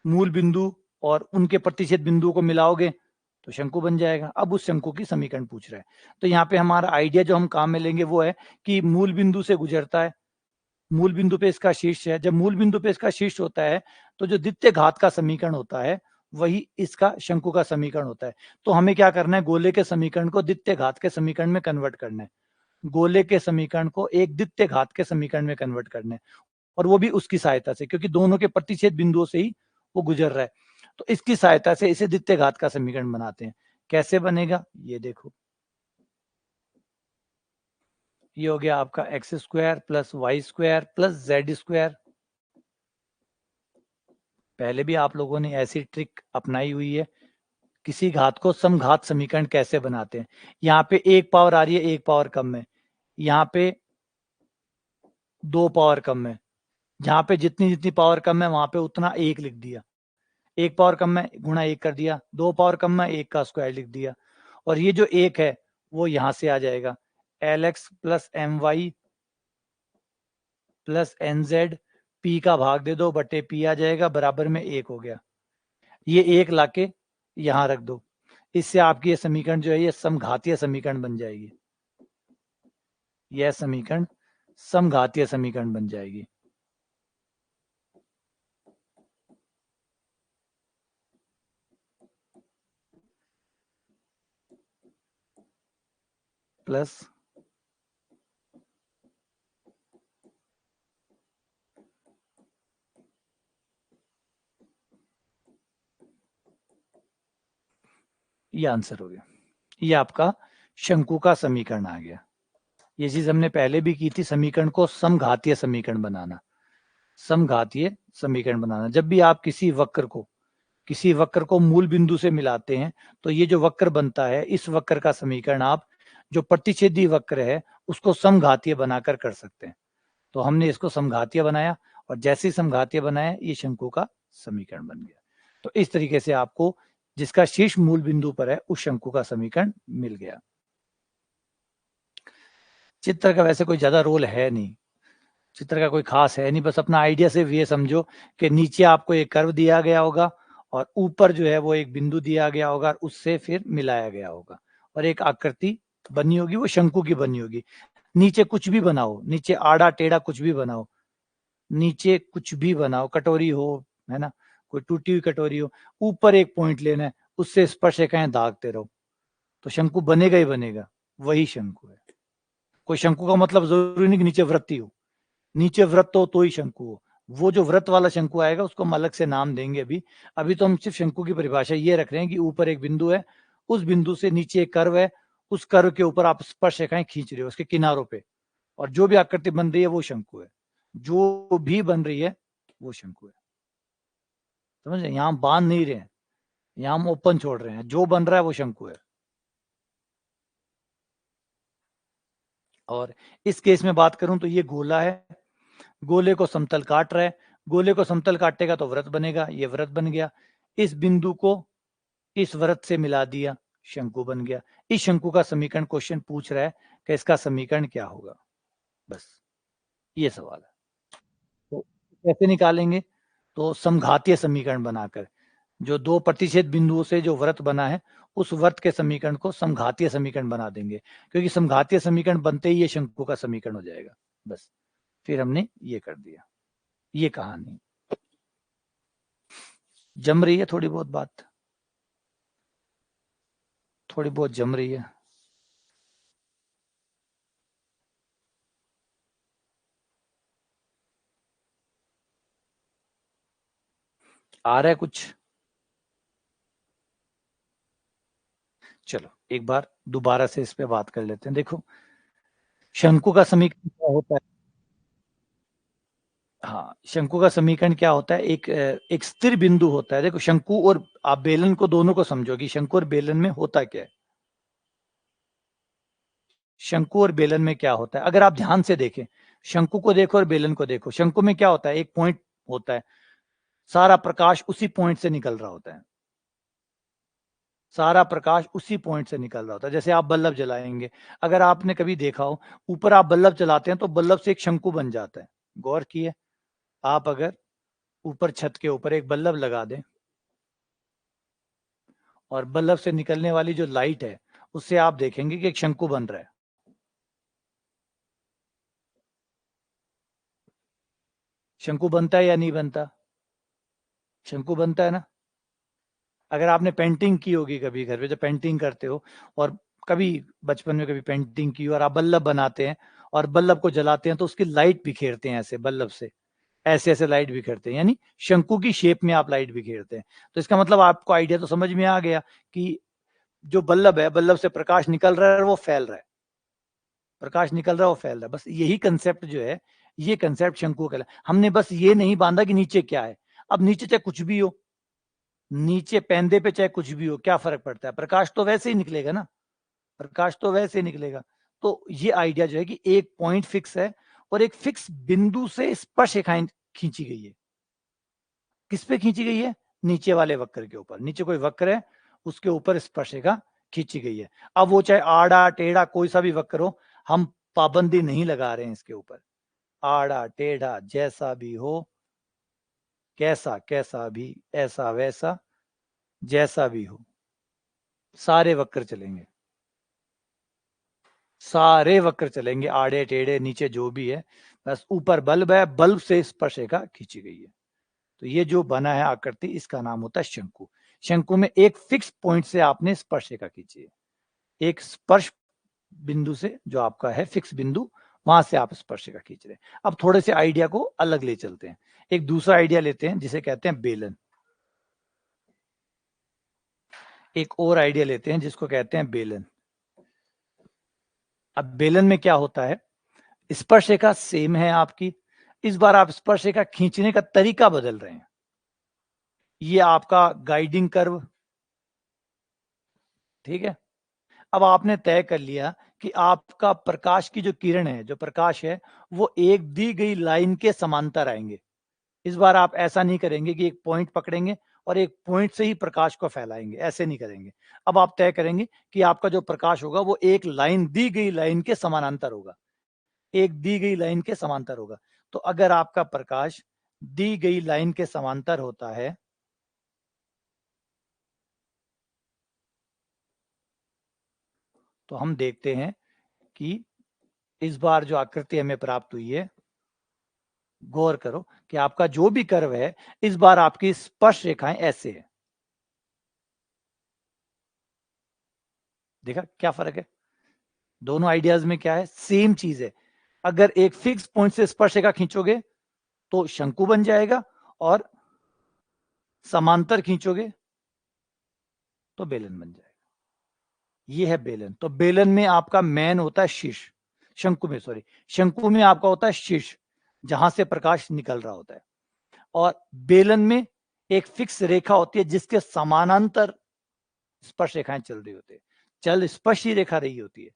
मूल बिंदु और उनके प्रतिच्छेद बिंदुओं को मिलाओगे तो शंकु बन जाएगा। अब उस शंकु की समीकरण पूछ रहा है, तो यहाँ पे हमारा आइडिया जो हम काम में लेंगे वो है कि मूल बिंदु से गुजरता है, मूल बिंदु पे इसका शीर्ष है। जब मूल बिंदु पे इसका शीर्ष होता है तो जो द्वितीय घात का समीकरण होता है वही इसका शंकु का समीकरण होता है। तो हमें क्या करना है, गोले के समीकरण को द्वितीय घात के समीकरण में कन्वर्ट करना है, गोले के समीकरण को एक द्वितीय घात के समीकरण में कन्वर्ट करना है, और वो भी उसकी सहायता से, क्योंकि दोनों के प्रतिच्छेद बिंदुओं से ही वो गुजर रहा है। तो इसकी सहायता से इसे द्वितीय घात का समीकरण बनाते हैं। कैसे बनेगा ये देखो, ये हो गया आपका X square plus Y square plus Z square. पहले भी आप लोगों ने ऐसी ट्रिक अपनाई हुई है। किसी घात को समघात समीकरण कैसे बनाते हैं, यहाँ पे एक पावर आ रही है, एक पावर कम है, यहाँ पे दो पावर कम है, जहां पे जितनी जितनी पावर कम है वहां पे उतना एक लिख दिया, एक पावर कम है गुणा एक कर दिया, दो पावर कम है एक का स्क्वायर लिख दिया, और ये जो एक है वो यहां से आ जाएगा, L X plus M Y plus N Z, P का भाग दे दो बटे पी आ जाएगा, बराबर में एक हो गया। ये एक लाके यहां रख दो, इससे आपकी ये समीकरण जो है ये समघातीय समीकरण बन जाएगी, यह समीकरण समघातीय समीकरण बन जाएगी। प्लस ये आंसर हो गया, ये आपका शंकु का समीकरण आ गया। ये चीज हमने पहले भी की थी, समीकरण को समघातीय समीकरण बनाना, समघातीय समीकरण बनाना। जब भी आप किसी वक्र को मूल बिंदु से मिलाते हैं तो ये जो वक्र बनता है, इस वक्र का समीकरण आप जो प्रतिच्छेदी वक्र है उसको समघातीय बनाकर कर सकते हैं। तो हमने इसको समघातीय बनाया, और जैसे ही समघातीय बनाया ये शंकु का समीकरण बन गया। तो इस तरीके से आपको जिसका शीर्ष मूल बिंदु पर है उस शंकु का समीकरण मिल गया। चित्र का वैसे कोई ज्यादा रोल है नहीं, चित्र का कोई खास है नहीं, बस अपना आइडिया से ये समझो कि नीचे आपको एक कर्व दिया गया होगा और ऊपर जो है वो एक बिंदु दिया गया होगा, उससे फिर मिलाया गया होगा और एक आकृति बनी होगी, वो शंकु की बनी होगी। नीचे कुछ भी बनाओ, नीचे आड़ा टेढ़ा कुछ भी बनाओ, नीचे कुछ भी बनाओ, कटोरी हो, है ना, कोई टूटी हुई कटोरी हो, ऊपर एक पॉइंट लेना है, उससे स्पर्शरेखाएं दागते रहो तो शंकु बनेगा ही बनेगा, वही शंकु है। कोई शंकु का मतलब जरूरी नहीं कि नीचे वृत्त ही हो, नीचे वृत्त हो तो ही शंकु हो। वो जो वृत्त वाला शंकु आएगा उसको हम अलग से नाम देंगे। अभी अभी तो हम सिर्फ शंकु की परिभाषा ये रख रहे हैं कि ऊपर एक बिंदु है, उस बिंदु से नीचे एक कर्व है, उस कर्व के ऊपर आप स्पर्श रेखाएं खींच रहे हो उसके किनारों पे, और जो भी आकृति बन रही है वो शंकु है, जो भी बन रही है वो शंकु है। समझे, यहाँ हम बांध नहीं रहे हैं, यहाँ हम ओपन छोड़ रहे हैं, जो बन रहा है वो शंकु है। और इस केस में बात करूं तो ये गोला है, गोले को समतल काट रहा है, गोले को समतल काटेगा तो वृत्त बनेगा, ये वृत्त बन गया, इस बिंदु को इस वृत्त से मिला दिया, शंकु बन गया। इस शंकु का समीकरण क्वेश्चन पूछ रहा है कि इसका समीकरण क्या होगा, बस ये सवाल है। तो कैसे निकालेंगे, तो समघातीय समीकरण बनाकर, जो दो प्रतिच्छेद बिंदुओं से जो वृत्त बना है उस वृत्त के समीकरण को समघातीय समीकरण बना देंगे, क्योंकि समघातीय समीकरण बनते ही ये शंकु का समीकरण हो जाएगा। बस फिर हमने ये कर दिया, ये कहानी जम रही है, थोड़ी बहुत बात थोड़ी बहुत जम रही है। आ रहा है कुछ, चलो एक बार दोबारा से इस पे बात कर लेते हैं। देखो शंकु का समीकरण क्या होता है, हाँ, शंकु का समीकरण क्या होता है, एक स्थिर बिंदु होता है। देखो शंकु और आप बेलन को दोनों को समझो कि शंकु और बेलन में होता क्या है। शंकु और बेलन में क्या होता है, अगर आप ध्यान से देखें, शंकु को देखो और बेलन को देखो, शंकु में क्या होता है, एक पॉइंट होता है, सारा प्रकाश उसी पॉइंट से निकल रहा होता है, सारा प्रकाश उसी पॉइंट से निकल रहा होता है। जैसे आप बल्ब जलाएंगे, अगर आपने कभी देखा हो, ऊपर आप बल्ब चलाते हैं तो बल्ब से एक शंकु बन जाता है। गौर किए आप, अगर ऊपर छत के ऊपर एक बल्ब लगा दें और बल्ब से निकलने वाली जो लाइट है, उससे आप देखेंगे कि एक शंकु बन रहा है। शंकु बनता है या नहीं बनता? शंकु बनता है ना। अगर आपने पेंटिंग की होगी कभी घर पे, जब पेंटिंग करते हो और कभी बचपन में कभी पेंटिंग की और आप बल्ब बनाते हैं और बल्ब को जलाते हैं तो उसकी लाइट बिखेरते हैं, ऐसे बल्ब से ऐसे ऐसे लाइट बिखेरते हैं, यानी शंकु की शेप में आप लाइट बिखेरते हैं। तो इसका मतलब आपको आइडिया तो समझ में आ गया कि जो बल्ब है, बल्ब से प्रकाश निकल रहा है और वो फैल रहा है, प्रकाश निकल रहा है वो फैल रहा है। बस यही कंसेप्ट जो है, ये कंसेप्ट शंकु का। हमने बस ये नहीं बांधा कि नीचे क्या है। अब नीचे चाहे कुछ भी हो, नीचे पेंदे पे चाहे कुछ भी हो, क्या फर्क पड़ता है, प्रकाश तो वैसे ही निकलेगा ना, प्रकाश तो वैसे ही निकलेगा। तो ये आइडिया जो है कि एक पॉइंट फिक्स है और एक फिक्स बिंदु से स्पर्श रेखाएं खींची गई है। किस पे खींची गई है? नीचे वाले वक्र के ऊपर। नीचे कोई वक्र है, उसके ऊपर स्पर्श रेखा खींची गई है। अब वो चाहे आड़ा टेढ़ा कोई सा भी वक्र हो, हम पाबंदी नहीं लगा रहे हैं इसके ऊपर। आड़ा टेढ़ा जैसा भी हो, कैसा कैसा भी, ऐसा वैसा, जैसा भी हो, सारे वक्र चलेंगे, सारे वक्र चलेंगे, आड़े टेढ़े नीचे जो भी है। बस ऊपर बल्ब है, बल्ब से स्पर्श रेखा खींची गई है। तो ये जो बना है आकृति, इसका नाम होता है शंकु। शंकु में एक फिक्स पॉइंट से आपने स्पर्श रेखा खींची है, एक स्पर्श बिंदु से, जो आपका है फिक्स बिंदु, वहां से आप स्पर्श रेखा खींच रहे हैं। अब थोड़े से आइडिया को अलग ले चलते हैं, एक दूसरा आइडिया लेते हैं जिसे कहते हैं बेलन। एक और आइडिया लेते हैं जिसको कहते हैं बेलन। अब बेलन में क्या होता है, स्पर्श रेखा सेम है आपकी, इस बार आप स्पर्श रेखा खींचने का तरीका बदल रहे हैं। ये आपका गाइडिंग कर्व, ठीक है। अब आपने तय कर लिया कि आपका प्रकाश की जो किरण है, जो प्रकाश है, वो एक दी गई लाइन के समांतर आएंगे। इस बार आप ऐसा नहीं करेंगे कि एक पॉइंट पकड़ेंगे और एक पॉइंट से ही प्रकाश को फैलाएंगे, ऐसे नहीं करेंगे। अब आप तय करेंगे कि आपका जो प्रकाश होगा वो एक लाइन, दी गई लाइन के समानांतर होगा, एक दी गई लाइन के समांतर होगा। तो अगर आपका प्रकाश दी गई लाइन के समांतर होता है, तो हम देखते हैं कि इस बार जो आकृति हमें प्राप्त हुई है, गौर करो कि आपका जो भी कर्व है, इस बार आपकी स्पर्श रेखाएं ऐसे है। देखा क्या फर्क है? दोनों आइडियाज में क्या है, सेम चीज है। अगर एक फिक्स पॉइंट से स्पर्श रेखा खींचोगे तो शंकु बन जाएगा, और समांतर खींचोगे तो बेलन बन जाएगा। ये है बेलन। तो बेलन में आपका मैन होता है शीर्ष, शंकु में, सॉरी, शंकु में आपका होता है शीर्ष, जहां से प्रकाश निकल रहा होता है। और बेलन में एक फिक्स रेखा होती है जिसके समानांतर स्पर्श रेखाएं चल रही होती है, चल स्पर्श ही रेखा रही होती है,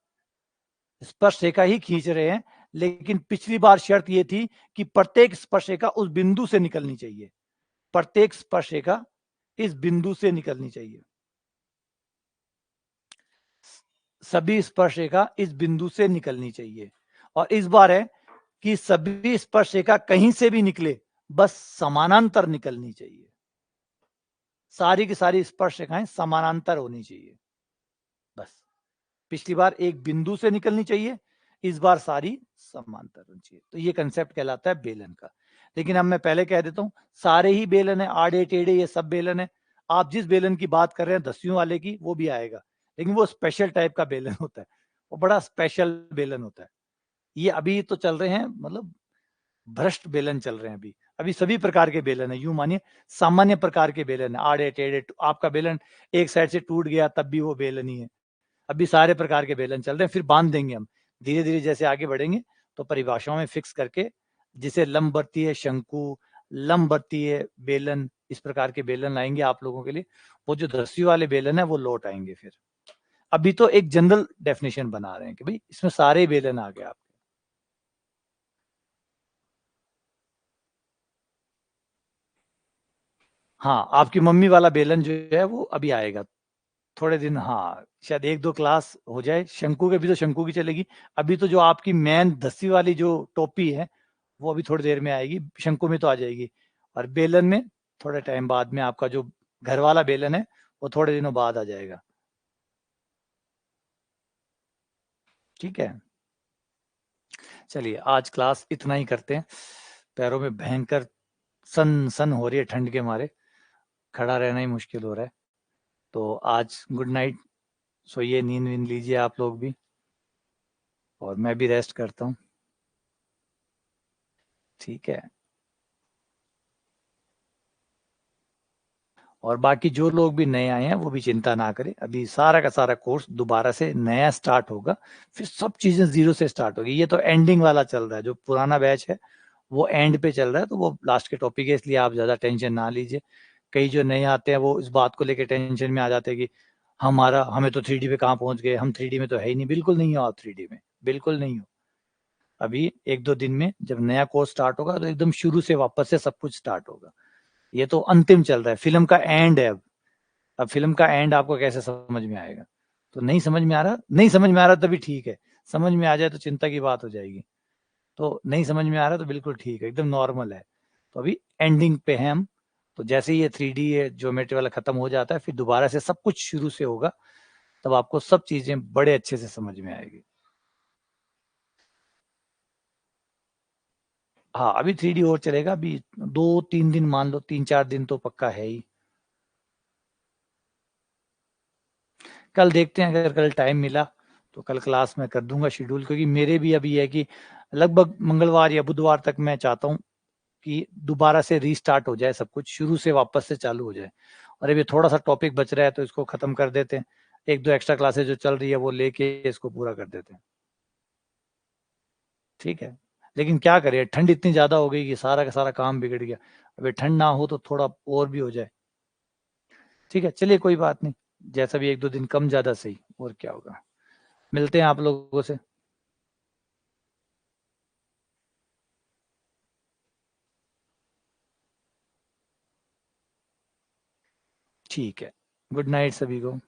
स्पर्श रेखा ही खींच रहे हैं। लेकिन पिछली बार शर्त यह थी कि प्रत्येक स्पर्श रेखा उस बिंदु से निकलनी चाहिए, प्रत्येक स्पर्श रेखा इस बिंदु से निकलनी चाहिए, सभी स्पर्श रेखा इस बिंदु से निकलनी चाहिए। और इस बार है कि सभी स्पर्श रेखा कहीं से भी निकले, बस समानांतर निकलनी चाहिए, सारी की सारी स्पर्श रेखाएं समानांतर होनी चाहिए बस। पिछली बार एक बिंदु से निकलनी चाहिए, इस बार सारी समांतर होनी चाहिए। तो ये कंसेप्ट कहलाता है बेलन का। लेकिन अब मैं पहले कह देता हूं, सारे ही बेलन है, आड़े टेढ़े ये सब बेलन है। आप जिस बेलन की बात कर रहे हैं 10वीं वाले की, वो भी आएगा, लेकिन वो स्पेशल टाइप का बेलन होता है, वो बड़ा स्पेशल बेलन होता है। ये अभी तो चल रहे हैं, मतलब भ्रष्ट बेलन चल रहे हैं अभी। अभी सभी प्रकार के बेलन है, यूं मानिए सामान्य प्रकार के बेलन है, आड़े टेढ़े। आपका बेलन एक साइड से टूट गया तब भी वो बेलन ही है। अभी सारे प्रकार के बेलन चल रहे हैं, फिर बांध देंगे हम धीरे धीरे, जैसे आगे बढ़ेंगे तो परिभाषाओं में फिक्स करके जिसे लंबवर्तीय शंकु, लंबवर्तीय बेलन, इस प्रकार के बेलन लाएंगे आप लोगों के लिए। वो जो 10वीं वाले बेलन है वो लौट आएंगे फिर। अभी तो एक जनरल डेफिनेशन बना रहे हैं कि भाई इसमें सारे बेलन आ गए आपके। हाँ, आपकी मम्मी वाला बेलन जो है वो अभी आएगा थोड़े दिन। हाँ, शायद 1-2 क्लास हो जाए शंकु के भी, तो शंकु की चलेगी। अभी तो जो आपकी मेन 10वीं वाली जो टोपी है वो अभी थोड़ी देर में आएगी, शंकु में तो आ जाएगी। और बेलन में थोड़े टाइम बाद में आपका जो घर वाला बेलन है वो थोड़े दिनों बाद आ जाएगा। ठीक है, चलिए आज क्लास इतना ही करते हैं। पैरों में भयंकर सन सन हो रही है ठंड के मारे, खड़ा रहना ही मुश्किल हो रहा है। तो आज गुड नाइट, सोइए, नींद वींद लीजिए आप लोग भी, और मैं भी रेस्ट करता हूँ। ठीक है, और बाकी जो लोग भी नए आए हैं वो भी चिंता ना करें, अभी सारा का सारा कोर्स दोबारा से नया स्टार्ट होगा, फिर सब चीजें जीरो से स्टार्ट होगी। ये तो एंडिंग वाला चल रहा है, जो पुराना बैच है वो एंड पे चल रहा है, तो वो लास्ट के टॉपिक है, इसलिए आप ज्यादा टेंशन ना लीजिए। कई जो नए आते हैं वो इस बात को लेकर टेंशन में आ जाते हैं कि हमें तो 3D पे कहाँ पहुंच गए, हम 3D में तो है ही नहीं। बिल्कुल नहीं हो आप 3D में, बिल्कुल नहीं हो। अभी 1-2 दिन में जब नया कोर्स स्टार्ट होगा तो एकदम शुरू से वापस से सब कुछ स्टार्ट होगा। ये तो अंतिम चल रहा है, फिल्म का एंड है। अब फिल्म का एंड आपको कैसे समझ में आएगा? तो नहीं समझ में आ रहा, नहीं समझ में आ रहा तभी ठीक है, समझ में आ जाए तो चिंता की बात हो जाएगी। तो नहीं समझ में आ रहा तो बिल्कुल ठीक है, एकदम नॉर्मल है। तो अभी एंडिंग पे हैं हम। तो जैसे ही ये 3D ये ज्योमेट्री वाला खत्म हो जाता है फिर दोबारा से सब कुछ शुरू से होगा, तब आपको सब चीजें बड़े अच्छे से समझ में आएगी। हाँ, अभी 3D और चलेगा, अभी 2-3 दिन मान लो, 3-4 दिन तो पक्का है ही। कल देखते हैं, अगर कल टाइम मिला तो कल क्लास में कर दूंगा शेड्यूल, क्योंकि मेरे भी अभी है कि लगभग मंगलवार या बुधवार तक मैं चाहता हूँ कि दोबारा से रीस्टार्ट हो जाए, सब कुछ शुरू से वापस से चालू हो जाए। और अभी थोड़ा सा टॉपिक बच रहा है तो इसको खत्म कर देते हैं, 1-2 एक्स्ट्रा क्लासेस जो चल रही है वो लेके इसको पूरा कर देते हैं। ठीक है, लेकिन क्या करें, ठंड इतनी ज्यादा हो गई कि सारा का सारा काम बिगड़ गया। अभी ठंड ना हो तो थोड़ा और भी हो जाए। ठीक है, चलिए कोई बात नहीं, जैसा भी 1-2 दिन कम ज्यादा सही, और क्या होगा। मिलते हैं आप लोगों से। ठीक है, गुड नाइट सभी को।